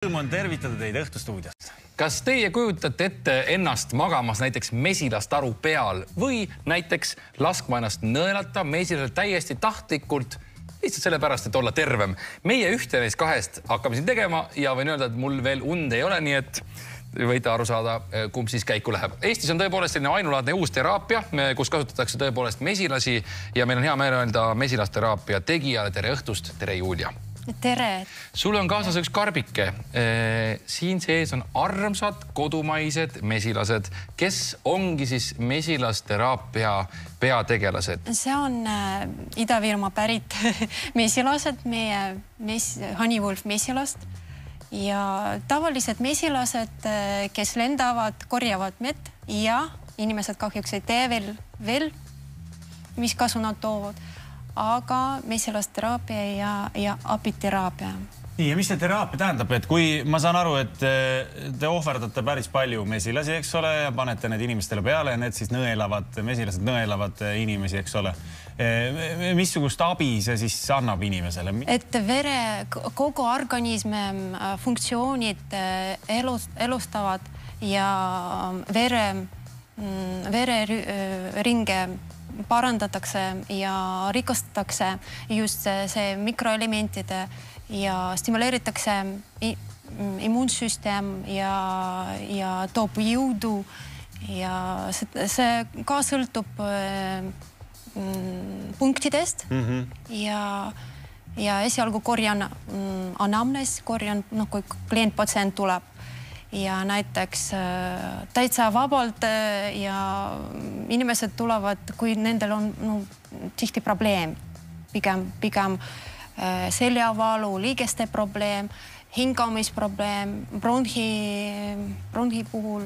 Rõõm on tervitada teid Õhtustuudios. Kas teie kujutate ette ennast magamas näiteks mesilastaru peal või näiteks laskma ennast nõelata mesilasel täiesti tahtlikult, lihtsalt sellepärast, et olla tervem? Meie ühte neist kahest hakkame siin tegema ja võin öelda, et mul veel und ei ole, nii et võite aru saada, kumb siis käiku läheb. Eestis on tõepoolest selline ainulaadne uus teraapia, kus kasutatakse tõepoolest mesilasi ja meil on hea meel öelda mesilasteraapia tegijale tere õhtust. Tere, Julia. Tere. Sul on kaasas üks karbike. Siin sees on armsad kodumaised mesilased, kes ongi siis mesilasteraapia peategelased. See on Ida-Virumaa pärit mesilased, meie Honeywolf mesilast ja tavalised mesilased, kes lendavad, korjavad mett ja inimesed kahjuks ei tee veel, mis kasu nad toovad. Aga mesilasteraapia ja apiteraapia. Nii, ja mis see teraapia tähendab? Et kui ma saan aru, et te ohverdate päris palju mesilasi, eks ole, ja panete need inimestele peale ja need siis mesilased nõelavad inimesi, eks ole. Missugust abi see siis annab inimesele? Et kogu organismi funktsioonid elustavad ja vereringe parandatakse ja rikastatakse just see mikroelementide ja stimuleeritakse immuunsüsteem ja toob jõudu ja see ka sõltub punktidest ja esialgu korjan anamnes, kui klient-patsient tuleb ja näiteks täitsa vabalt ja inimesed tulevad, kui nendel on tihti probleem, pigem seljavalu, liigeste probleem, hingamisprobleem, bronhi puhul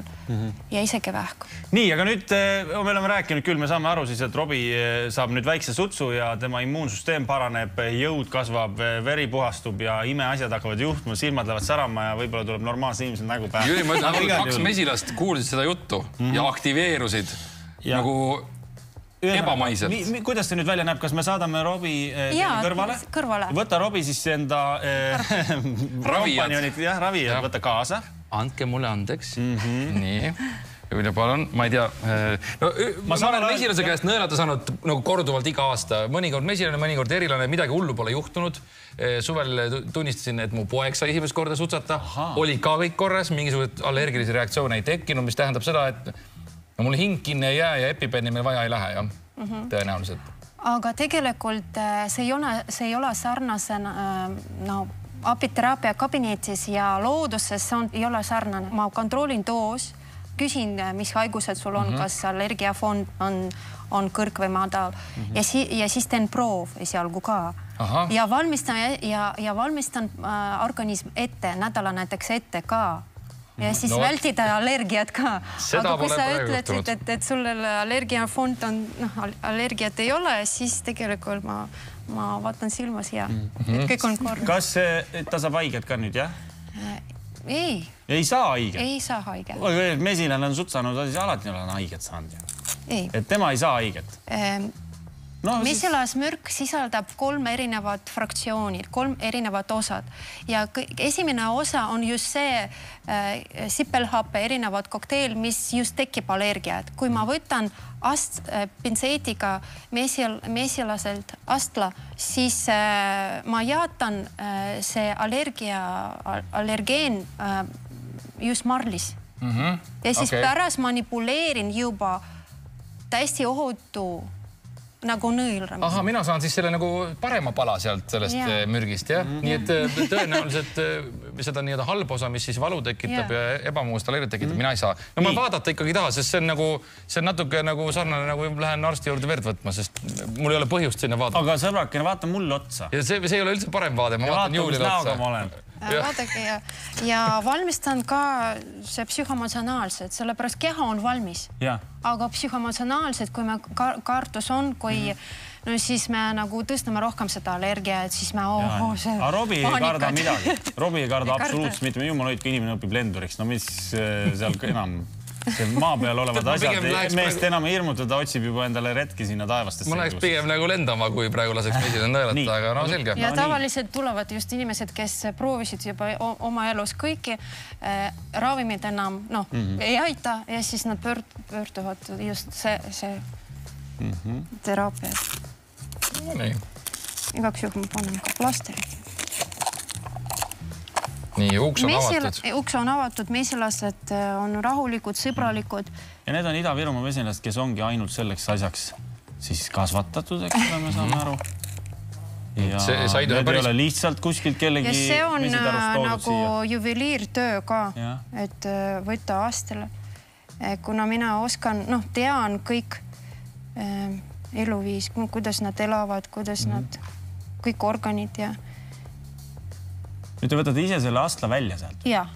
ja isegi vähk. Nii, aga nüüd me oleme rääkinud küll, me saame aru siis, et Robi saab nüüd väikse sutsu ja tema immuunsüsteem paraneb, jõud kasvab, veri puhastub ja imeasjad hakkavad juhtuma, silmad lähevad särama ja võib-olla tuleb normaalse inimesel nägu pähe. Jüri, ma ütlen, kaks mesilast kuulsid seda juttu ja aktiveerusid nagu ebamaiselt. Kuidas see nüüd välja näeb? Kas me saadame Robi kõrvale? Võta Robi siis enda ravijad, võta kaasa. Andke mulle andeks. Nii. Julia, palun. Ma ei tea. Ma olen mesilase käest nõelata saanud korduvalt iga aasta. Mõnikord mesilane, mõnikord erilane, midagi hullu pole juhtunud. Suvel tunnistasin, et mu poeg sai esimest korda sutsata. Oli ka kõik korras, mingisugused allergilisi reaktsioone ei tekkinud, mis tähendab seda, et mul hing kinni ei jää ja epipenni meil vaja ei lähe, jah, tõenäoliselt. Aga tegelikult see ei ole sarnase apiteraapia kabinetis ja looduses ei ole sarnane. Ma kontrollin doos, küsin, mis haigused sul on, kas allergiafond on kõrg või madal ja siis teen proov esialgu ka. Ja valmistan organism ette, nädala näiteks ette ka. Ja siis vältida allergiat ka. Aga kui sa ütlesid, et sul allergiafond on, allergiat ei ole, siis tegelikult ma vaatan silmas ja kõik on kord. Kas ta saab haiget ka nüüd, jah? Ei. Ei saa haiget? Ei saa haiget. Mesilane on sutsanud, siis alati olen haiget saanud. Ei. Et tema ei saa haiget? Mesilasmürk sisaldab 3 erinevat fraktsiooni, 3 erinevat osad ja esimene osa on just see sipelhappe erinevad kokteel, mis just tekib allergiat. Kui ma võtan pintseetiga mesilaselt astla, siis ma jaatan see allergeen just marlis. Ja siis pärast manipuleerin juba täiesti ohutu nagu nõilramis. Aha, mina saan siis selle nagu parema pala sealt sellest mürgist, jah? Nii et tõenäoliselt seda nii-öelda halb osa, mis siis valu tekitab ja ebamugust allergiat tekitab, mina ei saa. No ma vaadata ikkagi taha, sest see on natuke nagu sarnane, nagu lähen arsti juurde verd võtma, sest mul ei ole põhjust sinna vaadata. Aga sõbrakene, vaata mulle otsa. Ja see ei ole üldse parem vaade, ma vaatan Juulile otsa. Vaadake ja valmistan ka see psühhoemotsionaalselt, sellepärast keha on valmis. Aga psühhoemotsionaalselt, kui me kaartus on, kui siis me nagu tõstame rohkem seda allergia, et siis me Aga Robi ei karda midagi. Robi ei karda absoluutselt mitte. Jumal hoidku, inimene õpib lenduriks. No mis seal enam see maa peal olevad asjad, meest enam hirmutada, otsib juba endale retki sinna taevastesse. Ma läheks pigem nagu lendama, kui praegu laseks mesil nõelata, aga no selge. Ja tavaliselt tulevad just inimesed, kes proovisid juba oma elus kõiki, ravimid enam ei aita ja siis nad pöörduvad just see teraapia. Igaks juhul ma panen ka plasterid. Nii, uks on avatud. Uks on avatud, mesilased on rahulikud, sõbralikud. Ja need on Ida-Virumaa mesilased, kes ongi ainult selleks asjaks siis kasvatatud, eks ole, me saame aru. Ja need ei ole lihtsalt kuskilt kellegi mesitarust toodud nagu siia. Juveliirtöö ka, et võtta aastale. Kuna mina oskan, tean kõik eluviis, kuidas nad elavad, kuidas nad kõik organid ja nüüd te võtate ise selle astla välja sealt? Jaa.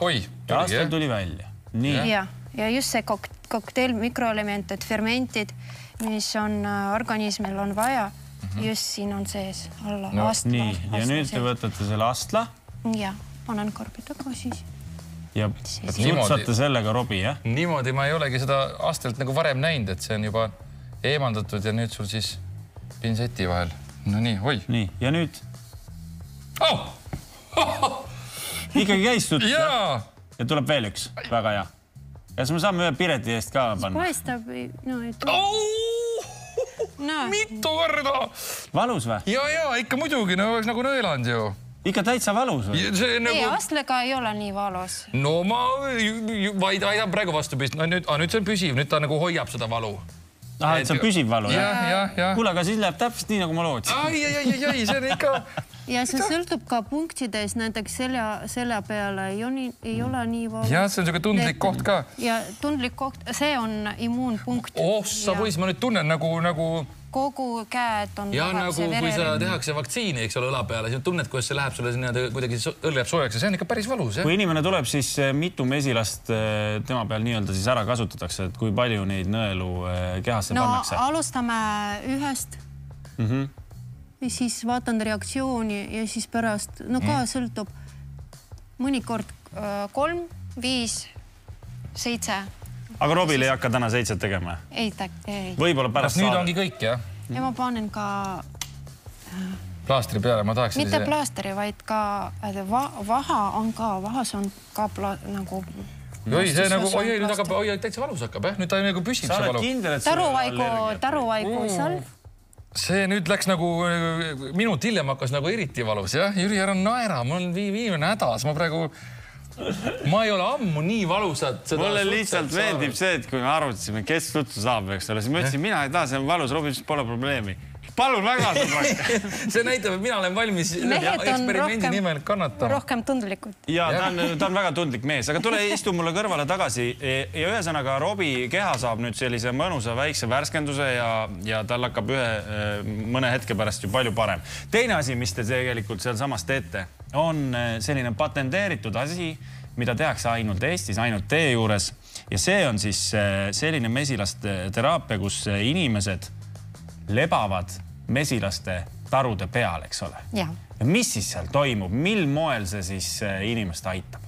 Oi. Ja astel tuli välja. Nii. Ja just see kokteel mikroelementid, fermentid, mis on organismil on vaja, just siin on sees alla astla. Nii, ja nüüd te võtate selle astla. Ja, panen karbi tagasi. Ja sutsate sellega robi, jah? Niimoodi ma ei olegi seda astelt nagu varem näinud, et see on juba eemandatud ja nüüd sul siis pinseti vahel. No nii, oi. Nii, ja nüüd? Ikkagi käis suts, jah? Ja tuleb veel üks, väga hea. Ja siis me saame ühe Pireti eest ka panna. Paistab, mitu korda! Valus või? Ja, ikka muidugi, nagu nõelanud ju. Ikka täitsa valus või? Ei, astlega ei ole nii valus. No ma aidan praegu vastupist. Nüüd see on püsiv, nüüd ta nagu hoiab seda valu. Et see on püsiv valu, jah? Kuule, aga siis läheb täpselt nii, nagu ma lootsin. Ai, see on ikka... Ja see sõltub ka punktides, näiteks selja peale ei ole nii valus. Ja see on selline tundlik koht ka. Ja tundlik koht, see on immuunpunkt. Sa võis, ma nüüd tunnen nagu... Kogu käed on... Ja nagu kui sa tehakse vaktsiini, eks ole, õla peale, siis tunned, kuidas see läheb sulle kuidagi õll jääb soojaks ja see on ikka päris valus, jah? Kui inimene tuleb, siis mitu mesilast tema peal nii-öelda siis ära kasutatakse, et kui palju neid nõelu kehasse pannakse? No alustame ühest. Ja siis vaatan reaktsiooni ja siis pärast, ka sõltub mõnikord 3, 5, 7. Aga Robil ei hakka täna 7 tegema? Ei. Võib-olla pärast saada. Nüüd ongi kõik, jah? Ja ma panen ka... Plaastri peale, ma tahaks... Mitte plaastri, vaid ka vahas on ka nagu... Oi, see nagu... Oi, nüüd hakkab... Oi, täitsa valus hakkab, jah? Nüüd ta nagu püsib see valu. Sa oled kindel, et sul Taruvaigu salv. See nüüd läks nagu... Minut hiljem hakkas nagu eriti valus, jah? Jüri, ära naera, mul on viimane hädas, ma praegu... Ma ei ole ammu nii valusad seda... Mulle lihtsalt meeldib see, et kui me arvutasime, kes sutsu saab, eks ole, siis ma ütlesin, mina ei taha, see on valus, Robin, pole probleemi. Palun väga sõbraks. See näitab, et mina olen valmis eksperimendi nimel kannatama. Rohkem tundlikud. Ja ta on väga tundlik mees, aga tule istu mulle kõrvale tagasi ja ühesõnaga Robi keha saab nüüd sellise mõnusa väikse värskenduse ja tal hakkab mõne hetke pärast ju palju parem. Teine asi, mis te tegelikult seal samas teete, on selline patenteeritud asi, mida tehakse ainult Eestis, ainult teie juures ja see on siis selline mesilaste teraapia, kus inimesed lebavad mesilaste tarude peal, eks ole. Ja mis siis seal toimub? Mil moel see siis inimest aitab?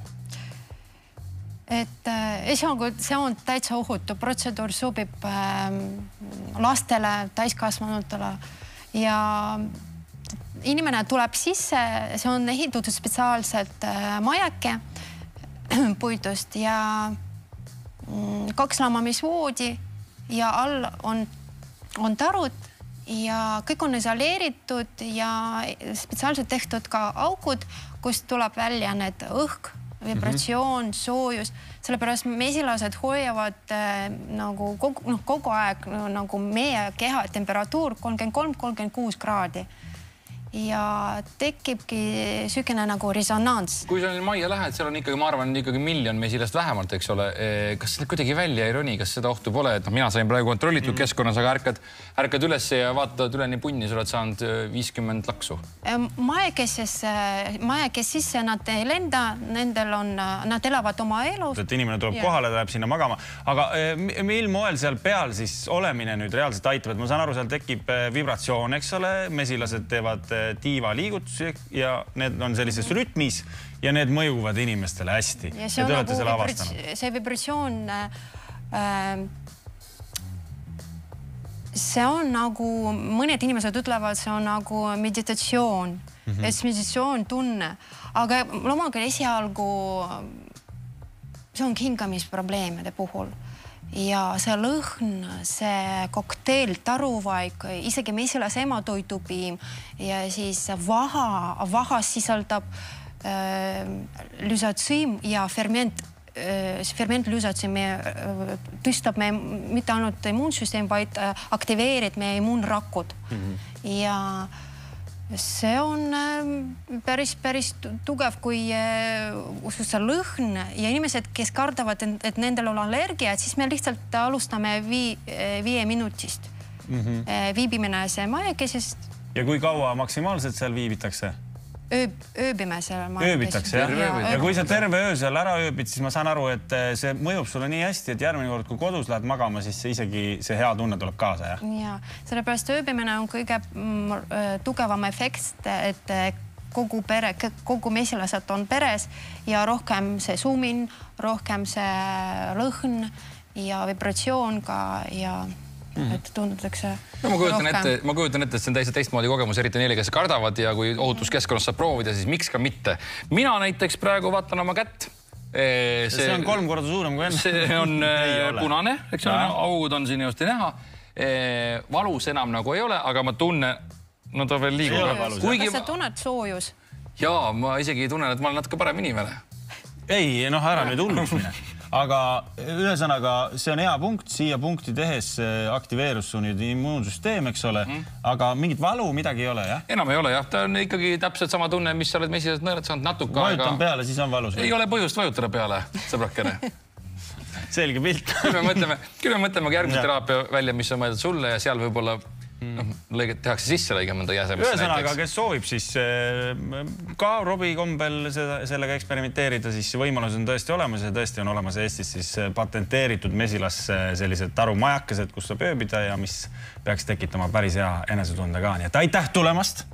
Et see on täitsa ohutu. Protseduur sobib lastele, täiskasvanutele ja inimene tuleb sisse, see on ehitatud spetsiaalselt majake puidust ja 2 lamamisvoodi ja all on tarud ja kõik on isoleeritud ja spetsiaalselt tehtud ka augud, kust tuleb välja need õhk, vibratsioon, soojus. Sellepärast mesilased hoiavad nagu kogu aeg nagu meie keha temperatuur 33-36 kraadi. Ja tekibki sükene nagu resonants. Kui sa majja lähed, seal on ikkagi, ma arvan, ikkagi 1 miljon mesilast vähemalt, eks ole. Kas see kuidagi välja ei roni? Kas seda ohtu pole? Et mina sain praegu kontrollitud keskkonnas, aga ärkad üles ja vaatad üleni punni, sa oled saanud 50 laksu. Majakes sisse nad ei lenda, nad elavad oma elus. Et inimene tuleb kohale, ta läheb sinna magama. Aga mil moel seal peal siis olemine nüüd reaalselt aitab? Et ma saan aru, seal tekib vibratsioon, eks ole, mesilased teevad tiiva liigutusi ja need on sellises rütmis ja need mõjuvad inimestele hästi. Ja te olete selle avastanud. See vibratsioon, see on nagu, mõned inimesed ütlevad, see on nagu meditatsioon, et meditatsioon tunne, aga loomulikult esialgu see on hingamisprobleemide puhul ja see lõhn, see kokteil, taruvaik, isegi mesilase ematoitupiim ja siis vahas sisaldab lüsotsiim ja ferment lüsotsiim tõstab me mitte ainult immuunsüsteem, vaid aktiveerib meie immuunrakud ja see on päris tugev, kui see lõhn ja inimesed, kes kardavad, et nendel on allergia, siis me lihtsalt alustame 5 minutist viibimine see majakesest. Ja kui kaua maksimaalselt seal viibitakse? Ööbime seal majakesest. Ööbitakse, jah? Ja kui sa terve öö seal ära ööbid, siis ma saan aru, et see mõjub sulle nii hästi, et järgmine kord, kui kodus lähed magama, siis isegi see hea tunne tuleb kaasa, jah? Ja, sellepärast ööbimine on kõige tugevam efekt, et kogu pere, kogu mesilased on peres ja rohkem see sumin, rohkem see lõhn ja vibratsioon ka ja et tundutakse no, ma kujutan ette, et see on täiesti teistmoodi kogemus, eriti neile, kes kardavad ja kui ohutuskeskkonnas saab proovida, siis miks ka mitte. Mina näiteks praegu vaatan oma kätt. See on 3 korda suurem kui enne. See on punane, eks augud on siin just näha. Valus enam nagu ei ole, aga ma tunnen, no ta veel liigub. Kas sa tunned soojus? Jaa, ma isegi tunnen, et ma olen natuke parem inimene. Ei, ära nüüd hulluks mine. Aga ühesõnaga, see on hea punkt, siia punkti tehes aktiveerus su nüüd immuunsüsteem, eks ole, aga mingit valu midagi ei ole, jah? Enam ei ole, jah. Ta on ikkagi täpselt sama tunne, mis sa oled mesilased nõelad saanud natuke aega. Vajutan peale, siis on valus. Ei ole põhjust vajutada peale, sõbrakene. Selge pilt. Küll me mõtleme järgmise teraapia välja, mis on mõeldud sulle ja seal võib-olla tehakse sisse lõige mõnda jäsemesse. Ühesõnaga, kes soovib, siis ka Robi kombel sellega eksperimenteerida, siis võimalus on tõesti olemas ja tõesti on olemas Eestis siis patenteeritud mesilas sellised tarumajakesed, kus saab ööbida ja mis peaks tekitama päris hea enesetunde ka. Nii et aitäh tulemast!